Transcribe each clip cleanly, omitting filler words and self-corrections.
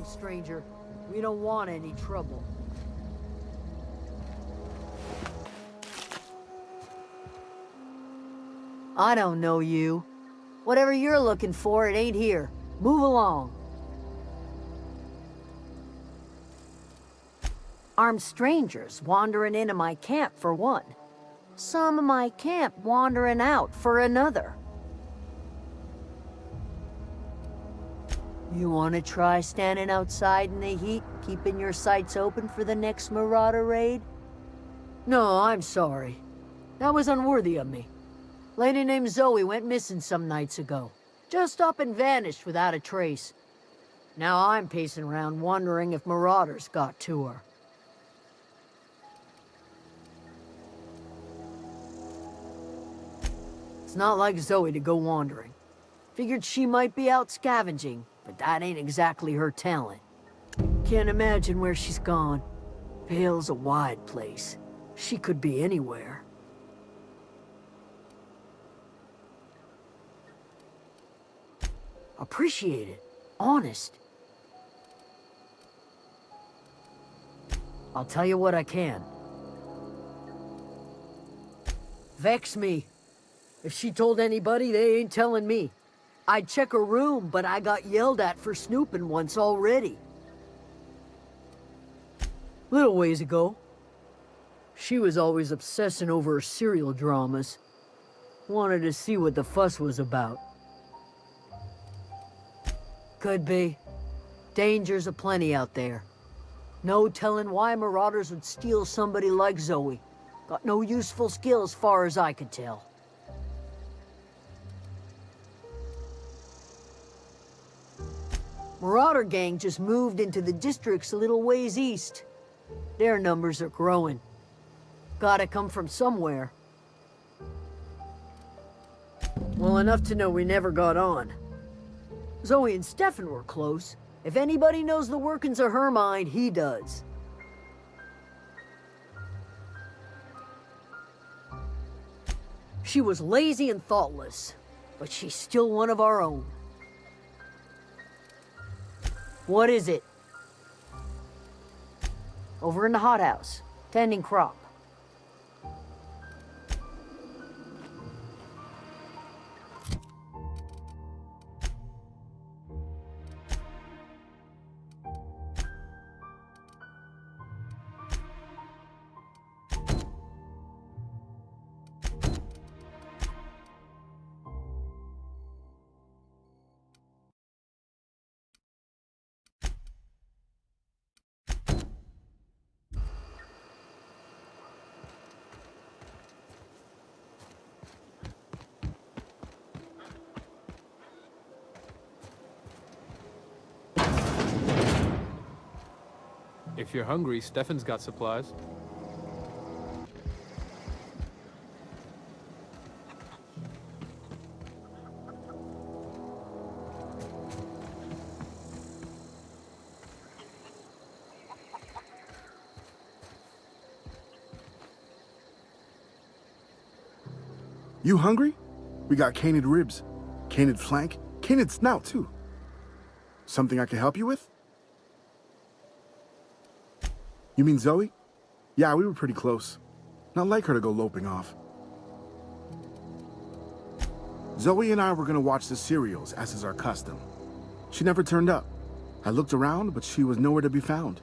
Listen, stranger. We don't want any trouble. I don't know you. Whatever you're looking for, it ain't here. Move along. Armed strangers wandering into my camp for one. Some of my camp wandering out for another. You want to try standing outside in the heat, keeping your sights open for the next marauder raid? No, I'm sorry. That was unworthy of me. Lady named Zoe went missing some nights ago. Just up and vanished without a trace. Now I'm pacing around wondering if marauders got to her. It's not like Zoe to go wandering. Figured she might be out scavenging, but that ain't exactly her talent. Can't imagine where she's gone. Vale's a wide place. She could be anywhere. Appreciate it. Honest. I'll tell you what I can. Vex me. If she told anybody, they ain't telling me. I'd check her room, but I got yelled at for snooping once already. Little ways ago. She was always obsessing over her serial dramas. Wanted to see what the fuss was about. Could be. Dangers aplenty out there. No telling why marauders would steal somebody like Zoe. Got no useful skill as far as I could tell. Marauder gang just moved into the districts a little ways east. Their numbers are growing. Gotta come from somewhere. Well, enough to know we never got on. Zoe and Stefan were close. If anybody knows the workings of her mind, he does. She was lazy and thoughtless, but she's still one of our own. What is it? Over in the hothouse, tending crop. If you're hungry, Stefan's got supplies. You hungry? We got canid ribs, canid flank, canid snout too. Something I can help you with? You mean Zoe? Yeah, we were pretty close. Not like her to go loping off. Zoe and I were gonna watch the serials, as is our custom. She never turned up. I looked around, but she was nowhere to be found.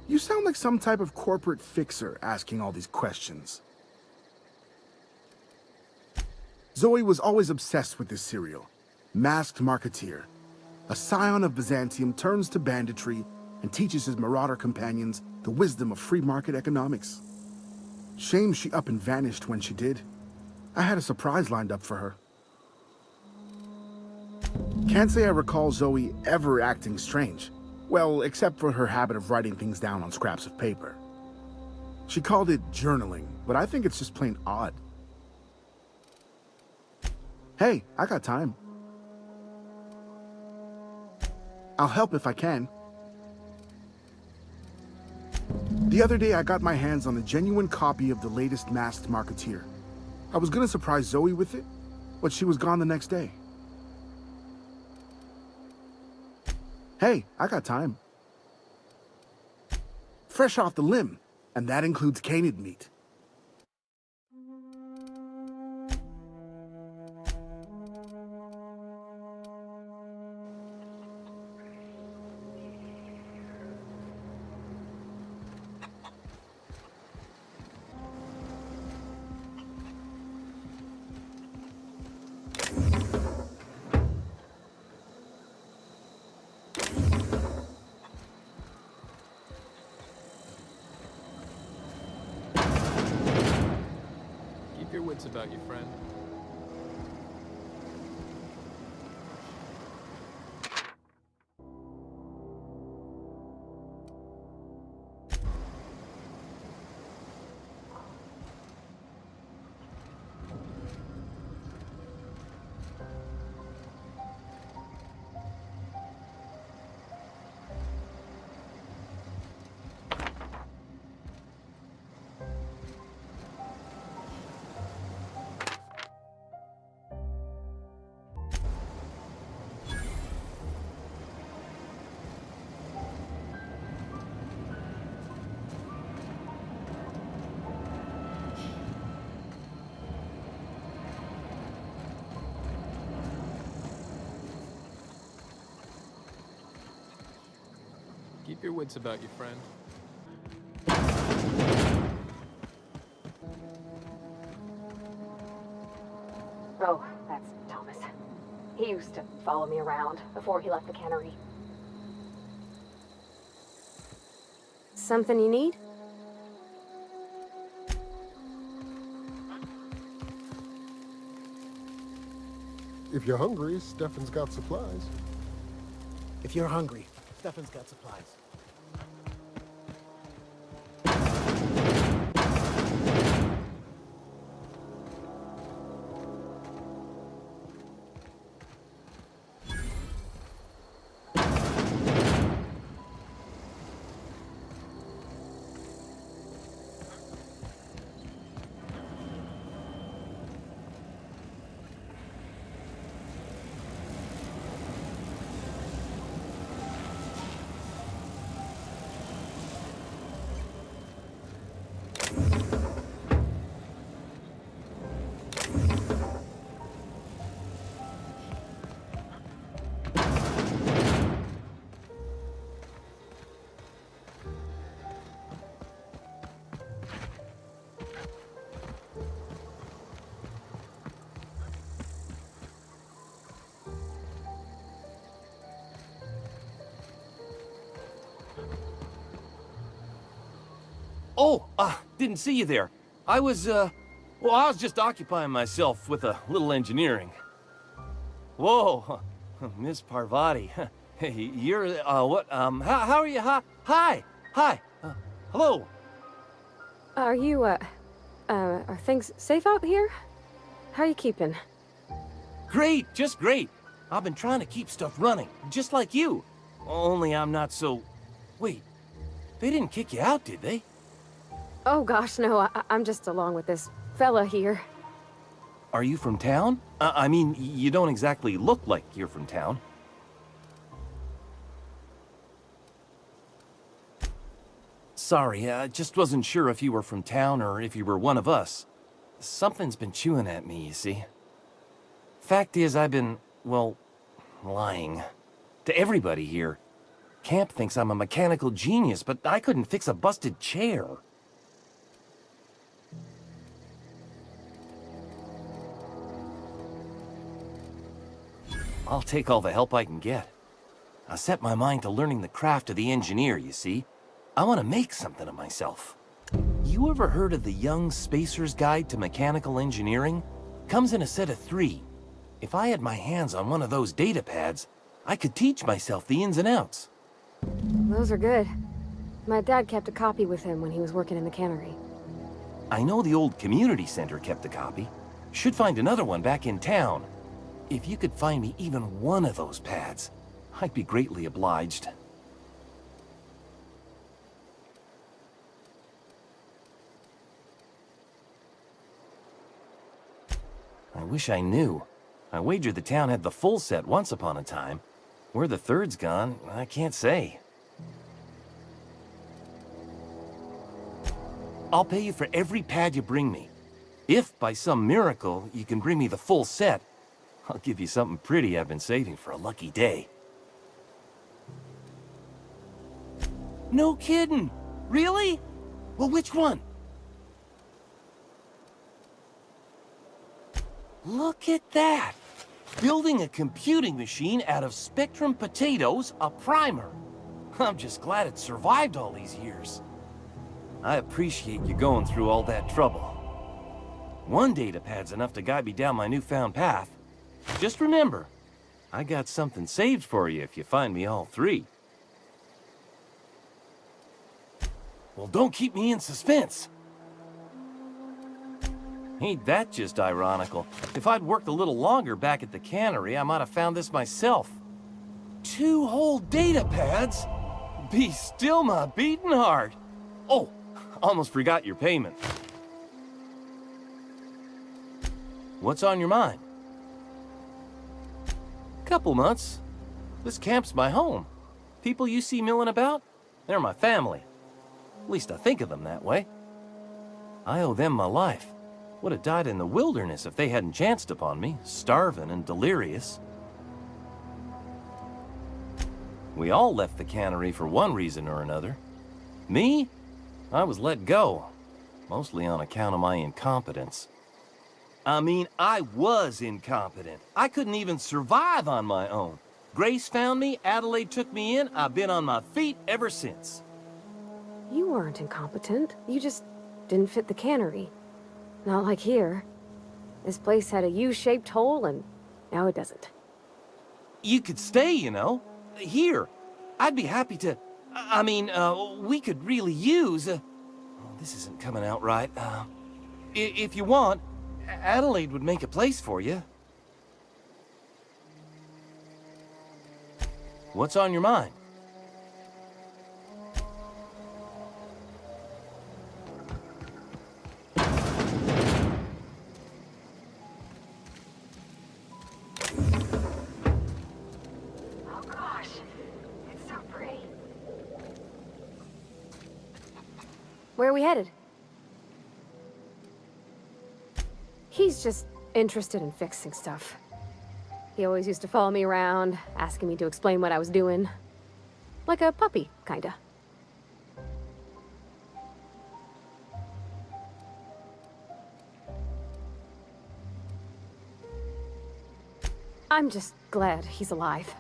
You sound like some type of corporate fixer asking all these questions. Zoe was always obsessed with this serial. Masked Marketeer. A scion of Byzantium turns to banditry and teaches his marauder companions the wisdom of free market economics. Shame she up and vanished when she did. I had a surprise lined up for her. Can't say I recall Zoe ever acting strange. Well, except for her habit of writing things down on scraps of paper. She called it journaling, but I think it's just plain odd. Hey, I got time. I'll help if I can. The other day, I got my hands on a genuine copy of the latest Masked Marketeer. I was gonna surprise Zoe with it, but she was gone the next day. Hey, I got time. Fresh off the limb, and that includes canid meat. Keep your wits about you, friend. Keep your wits about you, friend. Oh, that's Thomas. He used to follow me around before he left the cannery. Something you need? If you're hungry, Stefan's got supplies. If you're hungry, Stefan's got supplies. Oh, didn't see you there. I was just occupying myself with a little engineering. Whoa, Miss Parvati. Hey, you're, how are you? Hi, hello. Are you, are things safe out here? How are you keeping? Great, just great. I've been trying to keep stuff running, just like you. Only I'm not so... Wait, they didn't kick you out, did they? Oh gosh, no, I'm just along with this fella here. Are you from town? I mean, you don't exactly look like you're from town. Sorry, I just wasn't sure if you were from town or if you were one of us. Something's been chewing at me, you see. Fact is, I've been, well, lying. To everybody here. Camp thinks I'm a mechanical genius, but I couldn't fix a busted chair. I'll take all the help I can get. I set my mind to learning the craft of the engineer, you see. I want to make something of myself. You ever heard of the Young Spacer's Guide to Mechanical Engineering? Comes in a set of 3. If I had my hands on one of those data pads, I could teach myself the ins and outs. Those are good. My dad kept a copy with him when he was working in the cannery. I know the old community center kept a copy. Should find another one back in town. If you could find me even one of those pads, I'd be greatly obliged. I wish I knew. I wagered the town had the full set once upon a time. Where the third's gone, I can't say. I'll pay you for every pad you bring me. If, by some miracle, you can bring me the full set, I'll give you something pretty I've been saving for a lucky day. No kidding! Really? Well, which one? Look at that! Building a computing machine out of Spectrum potatoes, a primer. I'm just glad it survived all these years. I appreciate you going through all that trouble. One datapad's enough to guide me down my newfound path. Just remember, I got something saved for you if you find me all three. Well, don't keep me in suspense. Ain't that just ironical? If I'd worked a little longer back at the cannery, I might have found this myself. 2 whole datapads? Be still my beating heart. Oh, almost forgot your payment. What's on your mind? Couple months. This camp's my home. People you see milling about, they're my family. At least I think of them that way. I owe them my life. Would have died in the wilderness if they hadn't chanced upon me, starving and delirious. We all left the cannery for one reason or another. Me? I was let go, mostly on account of my incompetence. I mean, I was incompetent. I couldn't even survive on my own. Grace found me, Adelaide took me in, I've been on my feet ever since. You weren't incompetent. You just didn't fit the cannery. Not like here. This place had a U-shaped hole, and now it doesn't. You could stay, you know. Here. I'd be happy to... I mean, we could really use... oh, this isn't coming out right. If you want, Adelaide would make a place for you. What's on your mind? Oh gosh, it's so pretty. Where are we headed? He's just interested in fixing stuff. He always used to follow me around, asking me to explain what I was doing. Like a puppy, kinda. I'm just glad he's alive.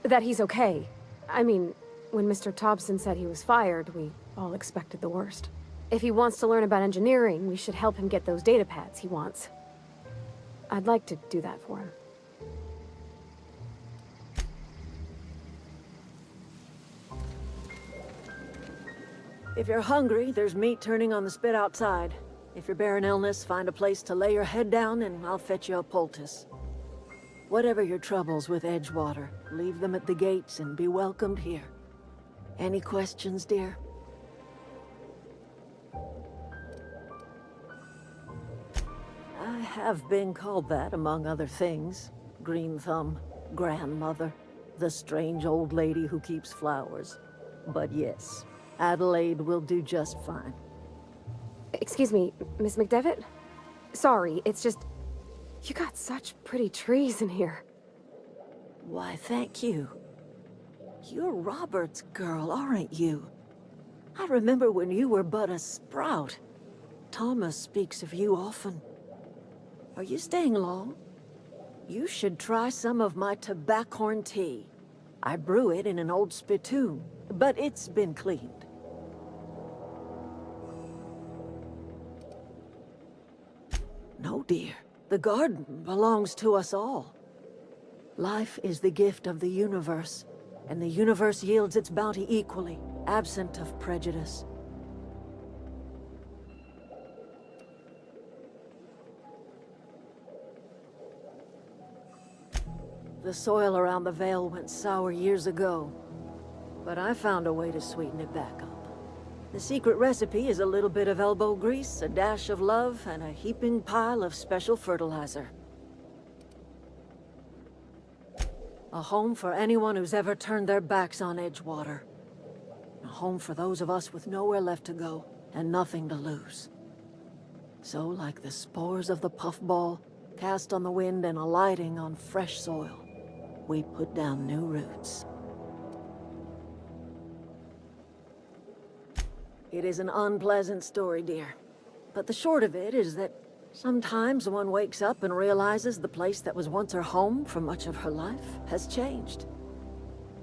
That he's okay. I mean, when Mr. Thompson said he was fired, we all expected the worst. If he wants to learn about engineering, we should help him get those datapads he wants. I'd like to do that for him. If you're hungry, there's meat turning on the spit outside. If you're bearing illness, find a place to lay your head down and I'll fetch you a poultice. Whatever your troubles with Edgewater, leave them at the gates and be welcomed here. Any questions, dear? I have been called that, among other things. Green Thumb, grandmother, the strange old lady who keeps flowers. But yes, Adelaide will do just fine. Excuse me, Miss McDevitt? Sorry, it's just... You got such pretty trees in here. Why, thank you. You're Robert's girl, aren't you? I remember when you were but a sprout. Thomas speaks of you often. Are you staying long? You should try some of my tobaccorn tea. I brew it in an old spittoon, but it's been cleaned. No, dear. The garden belongs to us all. Life is the gift of the universe, and the universe yields its bounty equally, absent of prejudice. The soil around the Vale went sour years ago, but I found a way to sweeten it back up. The secret recipe is a little bit of elbow grease, a dash of love, and a heaping pile of special fertilizer. A home for anyone who's ever turned their backs on Edgewater. A home for those of us with nowhere left to go and nothing to lose. So, like the spores of the puffball, cast on the wind and alighting on fresh soil, we put down new roots. It is an unpleasant story, dear. But the short of it is that sometimes one wakes up and realizes the place that was once her home for much of her life has changed.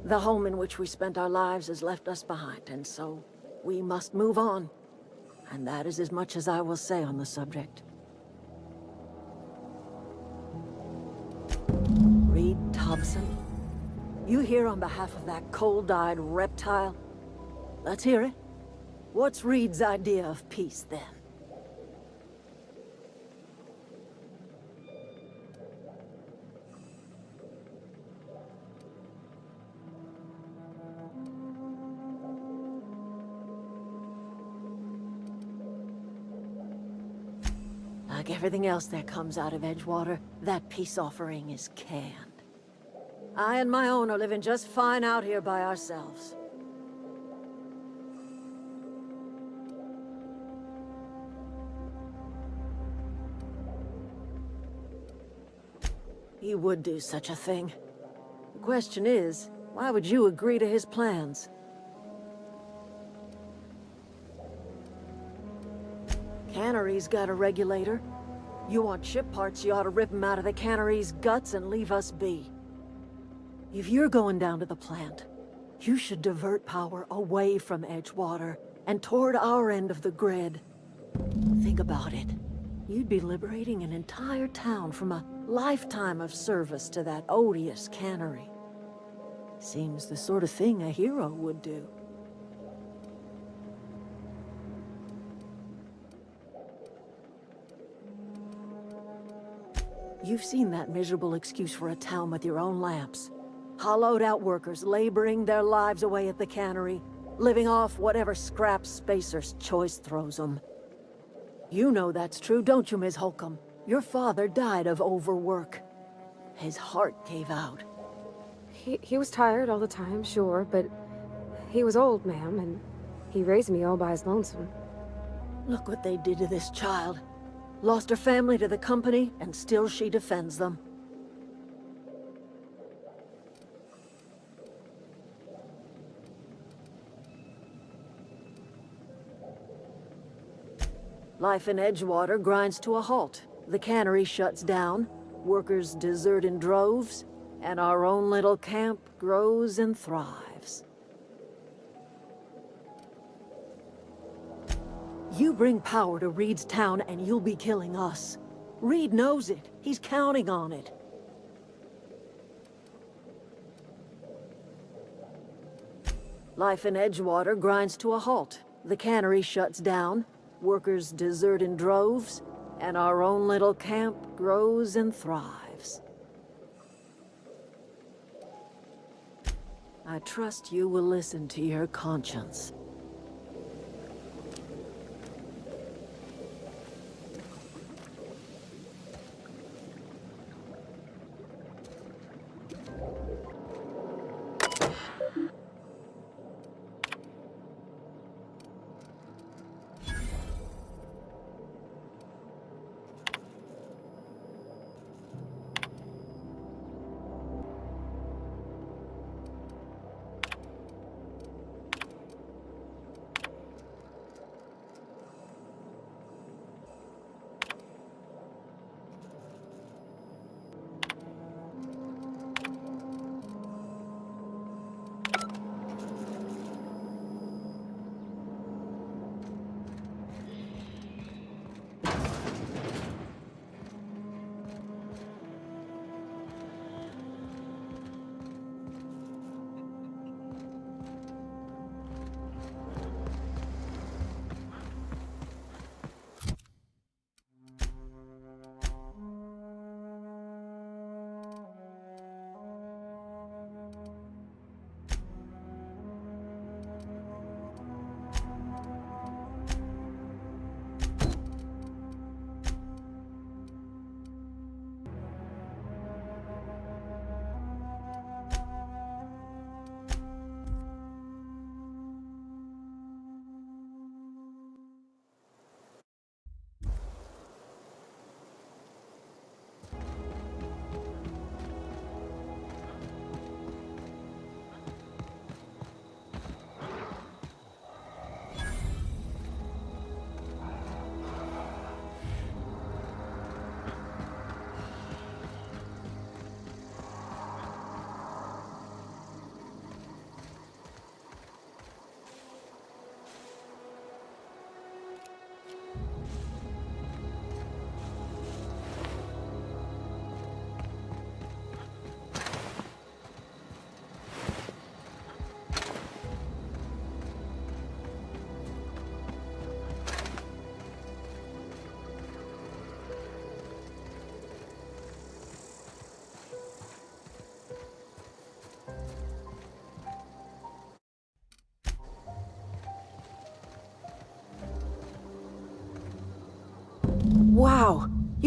The home in which we spent our lives has left us behind, and so we must move on. And that is as much as I will say on the subject. Reed Thompson, you here on behalf of that cold-eyed reptile? Let's hear it. What's Reed's idea of peace, then? Like everything else that comes out of Edgewater, that peace offering is canned. I and my own are living just fine out here by ourselves. He would do such a thing. The question is, why would you agree to his plans? Cannery's got a regulator. You want ship parts, you ought to rip them out of the cannery's guts and leave us be. If you're going down to the plant, you should divert power away from Edgewater and toward our end of the grid. Think about it. You'd be liberating an entire town from a lifetime of service to that odious cannery. Seems the sort of thing a hero would do. You've seen that miserable excuse for a town with your own lamps. Hollowed-out workers laboring their lives away at the cannery, living off whatever scraps Spacer's choice throws them. You know that's true, don't you, Ms. Holcomb? Your father died of overwork. His heart gave out. He was tired all the time, sure, but he was old, ma'am, and he raised me all by his lonesome. Look what they did to this child. Lost her family to the company, and still she defends them. Life in Edgewater grinds to a halt. The cannery shuts down, workers desert in droves, and our own little camp grows and thrives. You bring power to Reed's town and you'll be killing us. Reed knows it. He's counting on it. Life in Edgewater grinds to a halt. The cannery shuts down, workers desert in droves, and our own little camp grows and thrives. I trust you will listen to your conscience.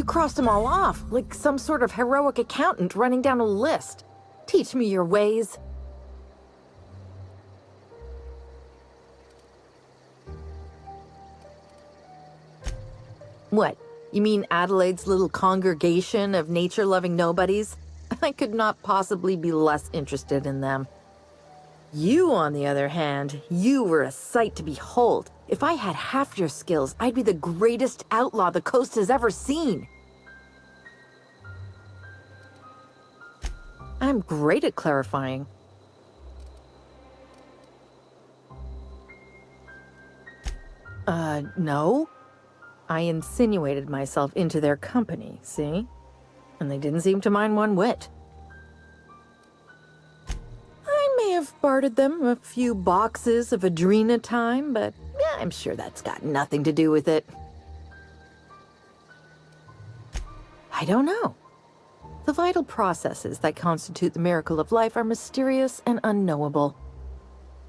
You crossed them all off, like some sort of heroic accountant running down a list. Teach me your ways. What? You mean Adelaide's little congregation of nature-loving nobodies? I could not possibly be less interested in them. You, on the other hand, you were a sight to behold. If I had half your skills, I'd be the greatest outlaw the coast has ever seen. I'm great at clarifying. No. I insinuated myself into their company, see? And they didn't seem to mind one whit. I may have bartered them a few boxes of Adrena time, but yeah, I'm sure that's got nothing to do with it. I don't know. The vital processes that constitute the miracle of life are mysterious and unknowable.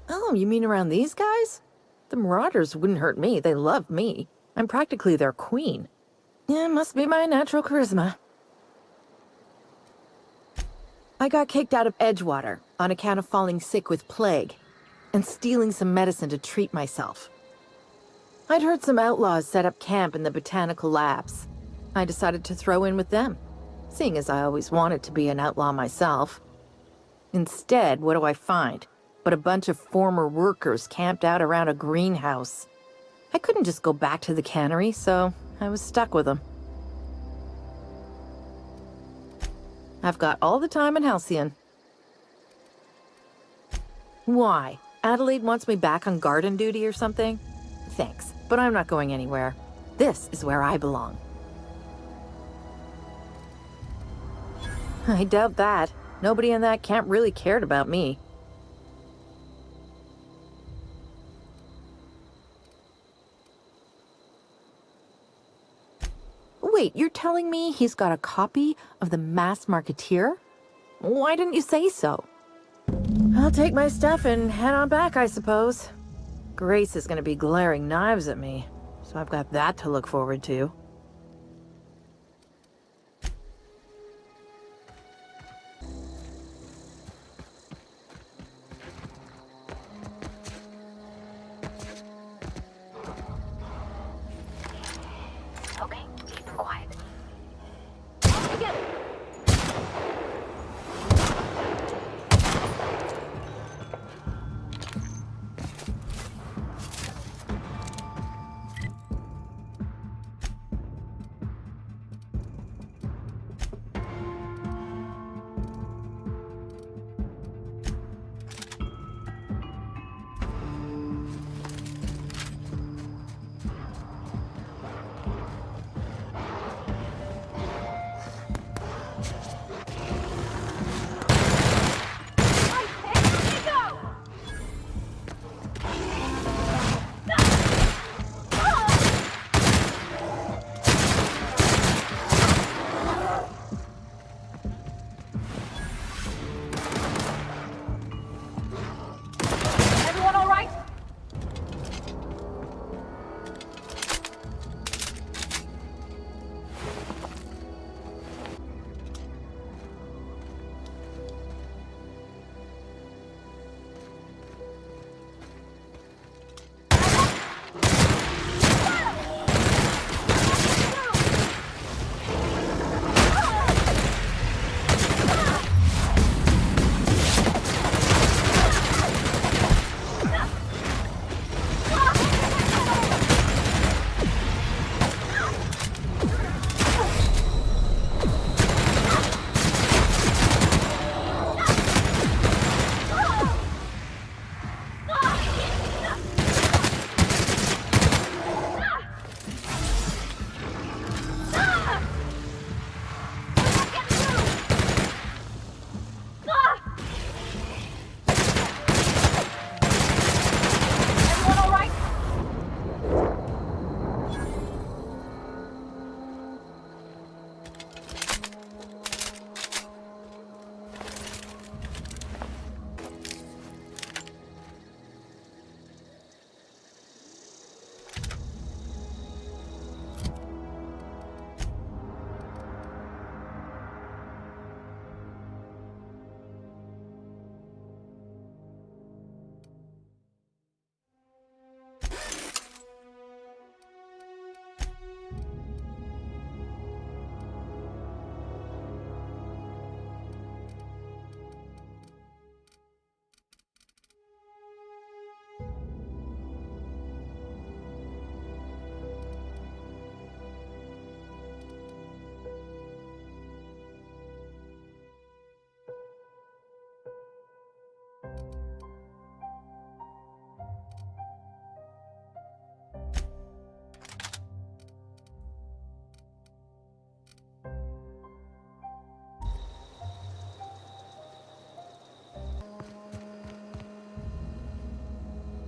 Oh, you mean around these guys? The Marauders wouldn't hurt me. They love me. I'm practically their queen. Yeah, must be my natural charisma. I got kicked out of Edgewater on account of falling sick with plague and stealing some medicine to treat myself. I'd heard some outlaws set up camp in the botanical labs. I decided to throw in with them, seeing as I always wanted to be an outlaw myself. Instead, what do I find but a bunch of former workers camped out around a greenhouse? I couldn't just go back to the cannery, so I was stuck with them. I've got all the time in Halcyon. Why? Adelaide wants me back on garden duty or something? Thanks, but I'm not going anywhere. This is where I belong. I doubt that. Nobody in that camp really cared about me. Wait, you're telling me he's got a copy of the Mass Marketeer? Why didn't you say so? I'll take my stuff and head on back, I suppose. Grace is gonna be glaring knives at me, so I've got that to look forward to. Okay, keep quiet.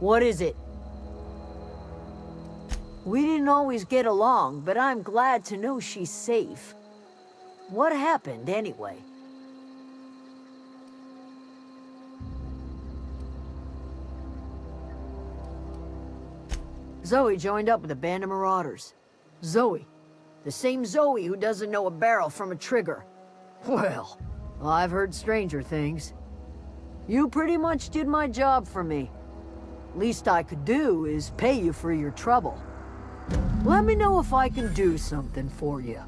What is it? We didn't always get along, but I'm glad to know she's safe. What happened, anyway? Zoe joined up with a band of marauders. Zoe. The same Zoe who doesn't know a barrel from a trigger. Well, I've heard stranger things. You pretty much did my job for me. Least I could do is pay you for your trouble. Let me know if I can do something for you.